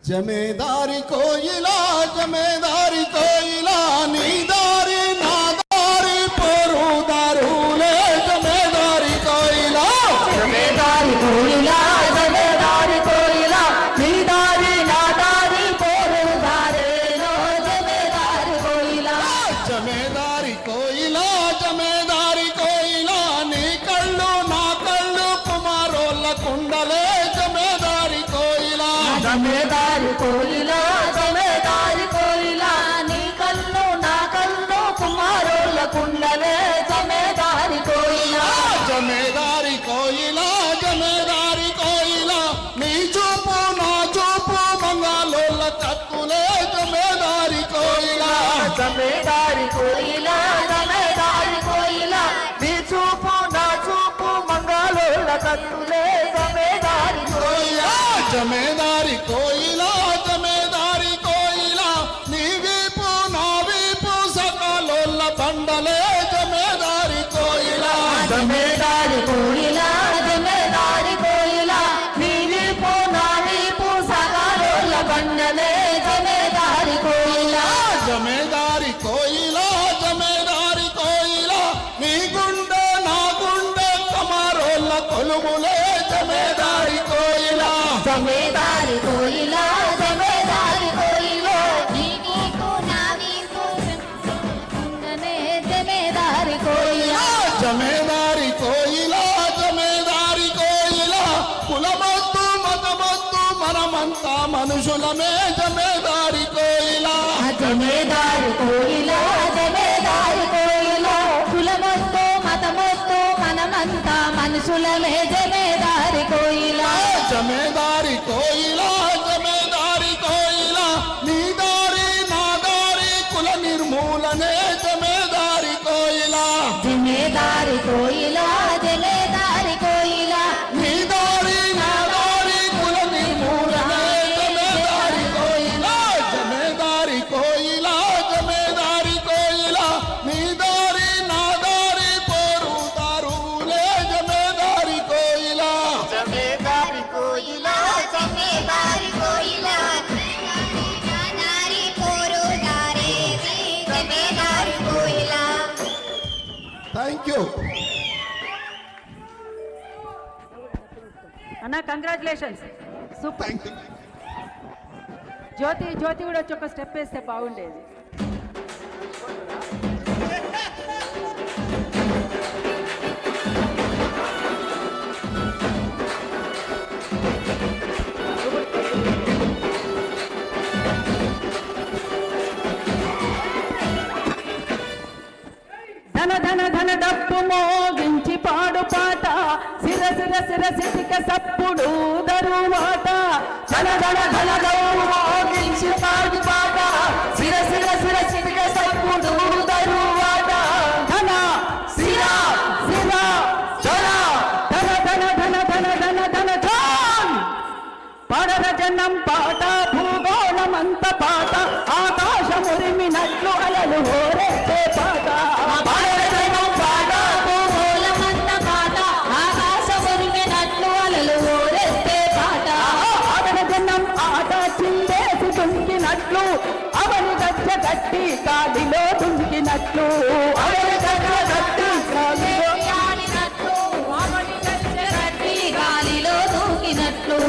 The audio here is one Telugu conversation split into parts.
జమేదారి కోయిలా జమేదారి కోయిలా నీ దారి నా దారి పోరు దారులే జమేదారి కోయిలా జమేదారి కోయిలా జమేదారి కోయిలా నీ దారి నా దారి పోరు దారేనో జమేదారి కోయిలా జమేదారి కోయిలా జమేదారి కోయిలా నీ కళ్ళు నా కళ్ళు కుమారోళ్ళ కుండలే జమేదారి కోయిలా జమేదారి కోయిలా జమేదారి కోయిలా నీ కళ్ళు నా కళ్ళు కుమారుల కుండలే జమేదారి కోయిలా జమేదారి కోయిలా జమేదారి కోయిలా నీ చూపు నా చూపు మంగాలోళ్ళ కత్తులే జమేదారి కోయిలా జమేదారి కోయిలా జమేదారి కోయిలా నీ చూపు నా చూపు మంగాలోళ్ళ కత్తులే జమేదారి కోయిలా జమేదారి కోయిలా జమేదారి కోయిలా నీ వీపు నా వీపు సకాలోళ్ళ బండలే జమేదారి కోయిలా జమేదారి కోయిలా జమేదారి కోయిలా నీ వీపు నా వీపు సగాలోళ్ళ బండలే జమేదారి కోయిలా జమేదారి కోయిలా జమేదారి కోయిలా నీ గుండె నా గుండె కమారోళ్ళ కొలుములే జమేదారి కోయిలా జమేదారి కోయిలా జమేదారి కోయిలో నీ వీపు నా వీపు కుండనే జమేదారి కోయిలా జమేదారి కోయిలా జమేదారి కోయిలా కులమొద్దు మతమొద్దు మనమంతా మనుషులమే జమేదారి కోయిలా జమేదారి కోయిలా జమేదారి కోయిలా కులమొద్దు మతమొద్దు మనమంతా మనుషులమే జమేదారి కోయిలా జమేదారి కోయిలా జమేదారి కోయిలా నీ దారి నా దారి కుల నిర్మూలనే జమేదారి కోయిలా జమేదారి కోయిలా జమేదారి కోయిలా నీ దారి నా దారి కుల నిర్మూలనే జమేదారి కోయిలా జమేదారి కోయిలా జమేదారి కోయిలా నీ దారి నా దారి పోరు దారులే జమేదారి కోయిలా జమేదారి కోయిలా జమేదారి కోయిలా నారి పోరు దారే జమేదారి కోయిలా. థ్యాంక్ యూ అన్న కంగ్రాచులేషన్స్ సూపర్. థ్యాంక్ యూ జ్యోతి కూడా వచ్చి ఒక స్టెప్ వేస్తే బాగుండేది. ధన ధన ధన డప్పు మోగించి పాడు పాట సిర సిర సిర సిటిక సప్పుడు దరువాత ధన ధన ధన డప్పు మోగించి పాడు పాట సిర సిర సిర సిటిక సప్పుడు దరువాత ధన సిర సిర జన ధన ధన ధన ధన ధన ధన ధన్ పడర జనం పాట భూగోళమంత పాట ఆకాశమురిమినట్లు అలలు హోరెత్తే పాట పడర జనం పాట భూగోళమంత పాట ఆకాశమురిమినట్లు అలలు హోరెత్తే పాట పడర జనం ఆట చిందేసి దుంకినట్లు అవని గచ్చ గట్టి గాలిలో దుంకినట్లు అవని గచ్చ గట్టి గాలిలో ఆడినట్లు అవని గట్టి గాలిలో దూకినట్లు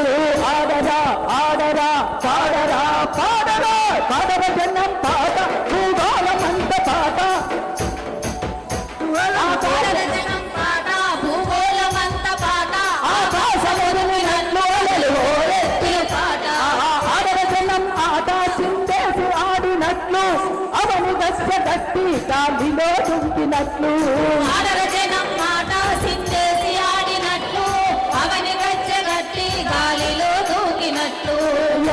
ఆడరా ఆడరా పాడరా పాడరా పాడర జనం పాట భూగోళమంత పాట పడర జనం పాట భూగోళమంత పాట ఆకాశమురిమినట్లు అలలు హోరెత్తే పాట ఆడర జనం ఆట చిందేసి ఆడినట్లు అవని గచ్చ గట్టి గాలిలో దుంకినట్లు ఆడర జనం మాట సిందేసి ఆడినట్లు అవని గట్టి గాలిలో దూకినట్లు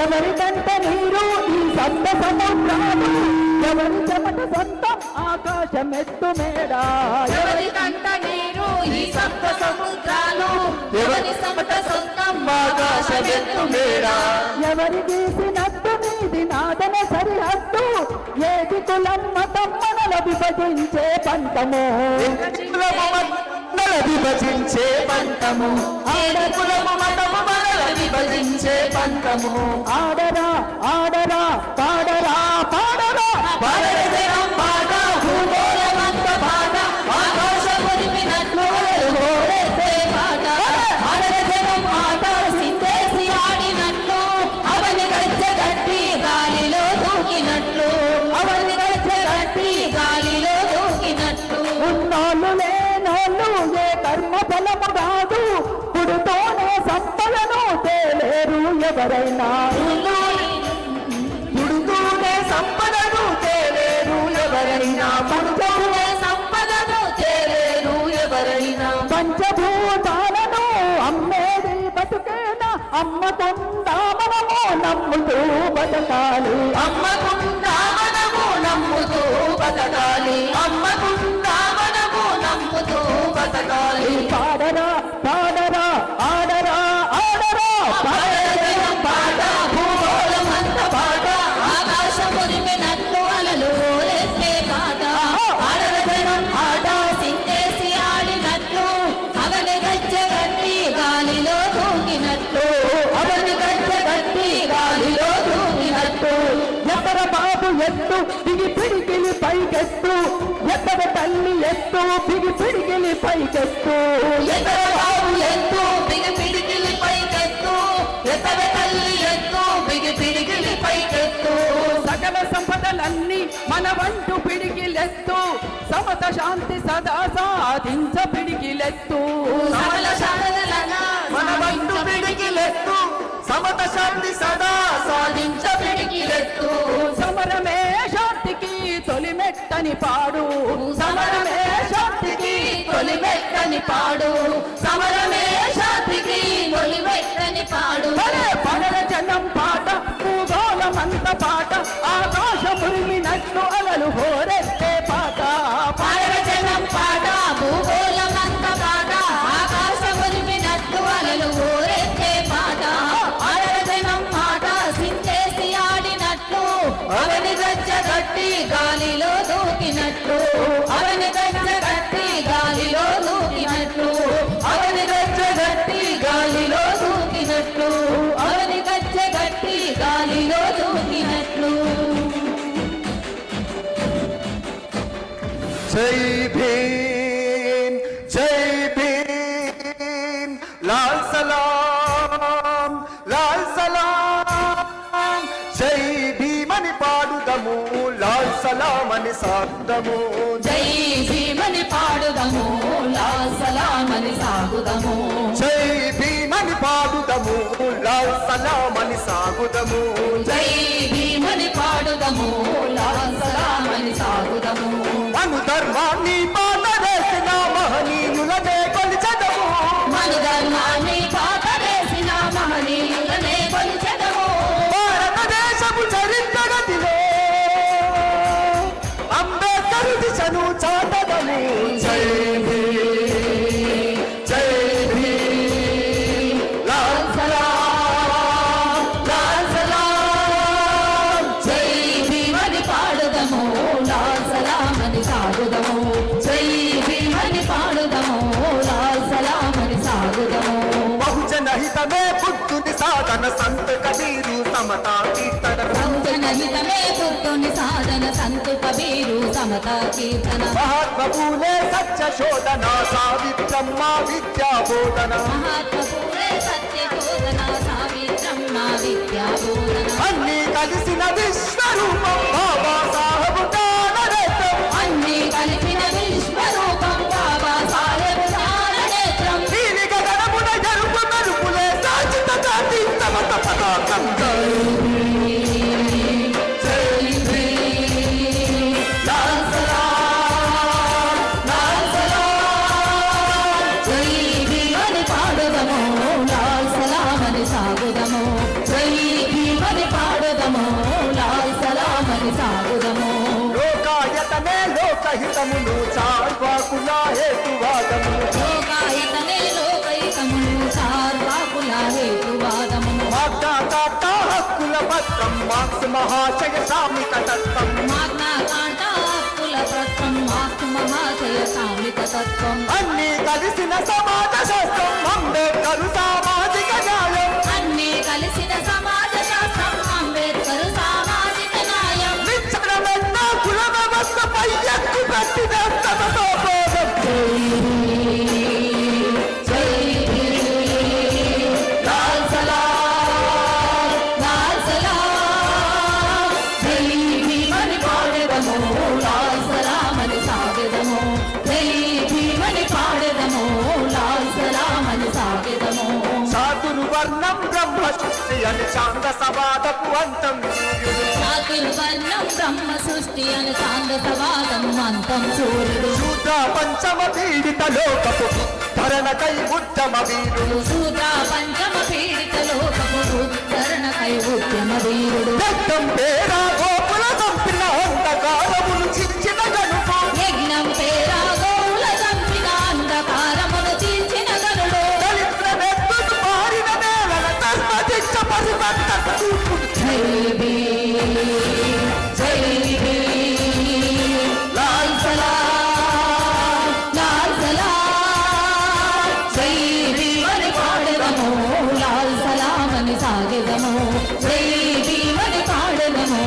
ఎవరికంట నీరు ఈ సంత సముద్రాలు ఎవరి చెమట సొంతం ఆకాశమెత్తు మేడా ఎవరి కంట నీరు ఈ సప్త సముద్రాలు ఎవరి సమట సొంతం ఆకాశమెత్తు మేడ ఎవరి గీసినట్టు నీది నాదన సరిహద్దు ఏది కులం మతం మనల విభజించే పంటము మనల విభజించే పంతము కులము మతము మనల విభజించే పంతము ఆడరా ఆడరా పాడరా పాడరా పాడర జనం పాట భూగోళమంత పాట ఆకాశ మురిపినట్లు ఓడెత్తే పాట ఆడర జనం పాట సిందేసి ఆడినట్లు అవని గజ్జె గట్టి గాలిలో దూకినట్లు అవని గజ్జె గట్టి గాలిలో దూకినట్లు ఉన్నోళ్ళు లేనోళ్ళు ఏ కర్మ ఫలము కాదు పుడుతోనే సంపదను తేలేరు ఎవరైనా పుడుతూనే సంపదను తేలేరు ఎవరైనా పుడుతూనే సంపదను తేలేరు ఎవరైనా పంచభూతాలను అమ్మేది బతుకేనా అమ్మకుండా మనము నమ్ముతూ బతకాలి అమ్మకుండా మనము నమ్ముతూ బతకాలి అమ్మకుండా మనము నమ్ముతూ బతకాలి పాడరా పాడరా ఆడరా ఆడరా పాడరా పాట భూగోళమంత పాట ఆకాశం మురిమినట్లు అలలు ఎత్తే పాట ఆడర జనం ఆట సింగేసి ఆడినట్లు అవని గజ్జె గట్టి గాలిలో దూకినట్లు అవని గజ్జె గట్టి గాలిలో దూకినట్లు ఎత్తర బాబు ఎత్తు దిగి పిడికిలి పైకెత్తు ఎత్తర తల్లి ఎత్తు దిగి పిడికిలి పైకెత్తు ఎత్తర బాబు ఎత్తు దిగి పిడికిలి పైకెత్తు ఎత్తర తల్లి ఎత్తు దిగి పిడికిలి పైకెత్తు సకల సంపదలన్నీ మన వంటు పిడికిలెత్తు సమత శాంతి సదా సాధించ పిడికిలెత్తు సకల శాంతులన్నా మన వంటు పిడికిలెత్తు సమత శాంతి సదా సాధించ పిడికిలెత్తు సమరమే శాంతికి తొలిమెట్టని పాడు సమరమే శాంతికి తొలిమెట్టని పాడు సమరమే శాంతికి తొలిమెట్టని పాడు పడర జనం పాట భూగోళమంత పాట ఆకాశ మురిమినట్లు అలలు హోరెత్తే పాట పడర జనం పాట భూగోళమంత పాట ఆకాశ మురిమినట్లు అలలు హోరెత్తే పాట పడర జనం పాట సించేసి ఆడినట్లు అవని గజ్జె గట్టి గాలిలో దూకినట్లు అవని గజ్జె గట్టి గాలిలో దూకినట్లు అవని గజ్జె గట్టి గాలిలో దూకినట్లు అవని గజ్జె గట్టి గాలిలో దూకినట్లు జై భీమ్ జై భీమ్ లాల్ సలాం లాల్ సలాం జై భీమ్ అని పాడుదము లాల్ సలాం అని సాగుదము జై భీమని పాడుదము లాల్ సలాం అని సాగుదము జై భీమ్ అని పాడుదము లాల్ సలాం అని సాగుదము జై భీమని పాడుదము లాల్ సలాం అని సాగుదము అను ధర్మాన్ని పాత వేసిన మహనీయులనే కొలిచెదము మన ధర్మాన్ని పాతవేసిన మహనీయులనే కొలిచెదము భారతదేశపు చరిత్ర గతిలో అంబేద్కర్ దిశను చాటదము జై భీమ్ జై భీమ్ లాల్ సలాం లాల్ సలాం జై భీమని పాడుదము లాల్ సలాం అని సాగుదము జై భీమని పాడుదము లాల్ సలాం అని సాగుదము బహుజన హితమే బుద్ధుని సాధన సంత కబీరు సమతా కీర్తన సంతనహితమే బుద్ధుని సాధన సంతు కబీరు సమతా కీర్తన మహాత్మ పూలే సత్య శోధన సావిత్రమ్మ విద్యా బోధన మహాత్మ పూలే సత్య బోధన సావిత్రమ్మ విద్యా బోధన అన్ని కలిసిన విశ్వరూపం బాబా సాహెబ్ జ్ఞాననేత్రం అన్ని కలిపిన విశ్వరూపం బాబా సాహెబ్ జ్ఞాననేత్రం దీని గగనమున ఎరుపు మెరుపులే సాచిత జాతి సమత పతాకం జై భీమ్ లాల్ సలాం లాల్ సలాం జై భీమని పాడుదము లాల్ సలాం అని సాగుదము జై భీమని పాడుదము లాల్ సలాం అని సాగుదము లోకాయతనే లోకహితమును చార్వాకుల హేతువాదము లోకాహితమే లోకైకమును సార్వాకుల హేతువాదమును మాగ్నా కార్టా హక్కుల పత్రం మార్క్స్ మహాశయ సామిక తత్వం మాగ్నా కార్టా హక్కుల పత్రం మార్క్స్ సాధు మహాశయ కామిత తత్వం అన్ని కలిసిన సమాజ శాస్త్రం అంబేద్కర్ సామాజిక న్యాయం అన్ని కలిసిన సమాజ శాస్త్రం అంబేద్కర్ సామాజిక న్యాయం విచ్చలమెన్న కుల వ్యవస్థపై ఎక్కు పెట్టిన తమతో బోధం జై లాల్ సలాం లాల్ సలాం జై భీమని పాడెదము లాల్ సలామని సాగెదము జై భీమని పాడెదము లాల్ సలామని సాగెదము సాధురు వర్ణం బ్రహ్మ సృష్టి అని శాంత సవాదపు అంతం సూర్యుడు చాతుర్వర్ణం బ్రహ్మ సృష్టి అని సాంగసవాదం అంతం సూర్యుడు శూద్ర పంచమ పీడిత లోకపు ధరణకై ఉత్తమ వీరుడు శూద్ర పంచమ పీడిత లోకము ఉద్ధరణకై ఉద్యమ వీరుడు రక్తం పేరా గోపుల చంపిన అంధకారమును చించిన గనుపు యజ్ఞం పేరా గౌల చంపిన అంధకారమును చీల్చిన గనుడు దళితుల నెత్తును మారిన నేలన ధర్మ దీక్ష పరివర్తన చూపుడు జై భీమ్ జై భీమ్ లాల్ సలాం లాల్ సలాం జై భీమని పాడెదము లాల్ సలామని సాగెదము జై భీమని పాడెదము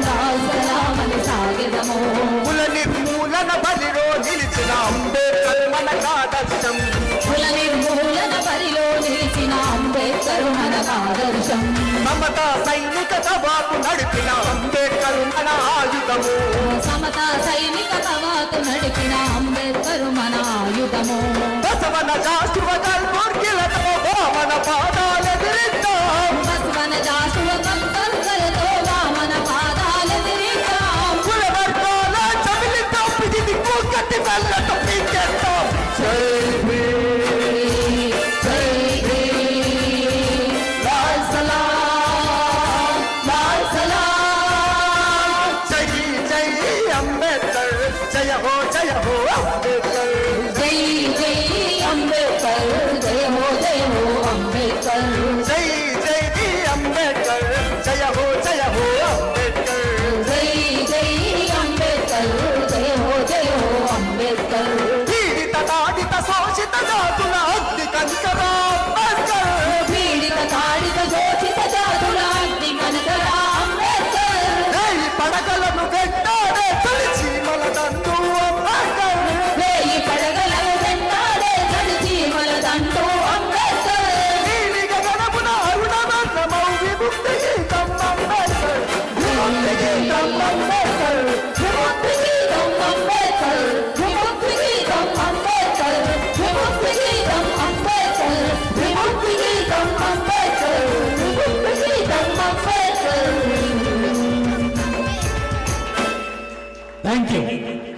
లాల్ సలామని సాగెదము కుల నిర్మూలన బలిలో నిలిచిన అంబేద్కర్ మనకాదర్శం కుల నిర్మూలన బరిలో నిలిచిన అంబేద్కర్ మనకాదర్శం సమతా సైనిక సభకు నడిపిన అంబేద్కర్ మన ఆయుధము సమతా సైనిక కవాతు నడిపిన అంబేద్కర్ మన ఆయుధము బసవన శాస్త్రువ కల్పూర్కిలతో మన పాదాలెదిరిద్దాం బసవన జాసుల కంకరులతో వామన పాదాలెదిరిద్దాం కుల వర్గాల చమిలితో పిడిది కూకటి వెళ్ళతో పీకేద్దాం జై భీమ్ జై భీమ్ లాల్ సలాం లాల్ సలాం జై జై అంబేద్కర్ జయ హో అంబేద్కర్ జై జై అంబేద్కర్ జయ హో అంబేద్కర్ జై జై అంబేద్కర్ జయ హో అంబేద్కర్ జై జై అంబేద్కర్ జయ హో అంబేద్కర్ పీడిత తాడిత శోషిత జాతుల అగ్ని కంకర అంబేద్కర్ పీడిత తాడిత శోషిత జాతుల అగ్ని కనకర అంబేద్కర్ రేయి పడగలను వెంటాడే తొలిచి మన దండు అంబేద్కర్ వేయి పడగలను వెంటాడే తడిచి మన దండు అంబేద్కర్ నీలి గగనమున అరుణవర్ణమౌ విముక్తి గీతం అంబేద్కర్ విముక్తి గీతం అంబేద్కర్ విముక్తి గీతం అంబేద్కర్ విముక్తి గీతం అంబేద్కర్ విముక్తి గీతం అంబేద్కర్ విముక్తి గీతం అంబేద్కర్ విముక్తి గీతం అంబేద్కర్ థ్యాంక్ యూ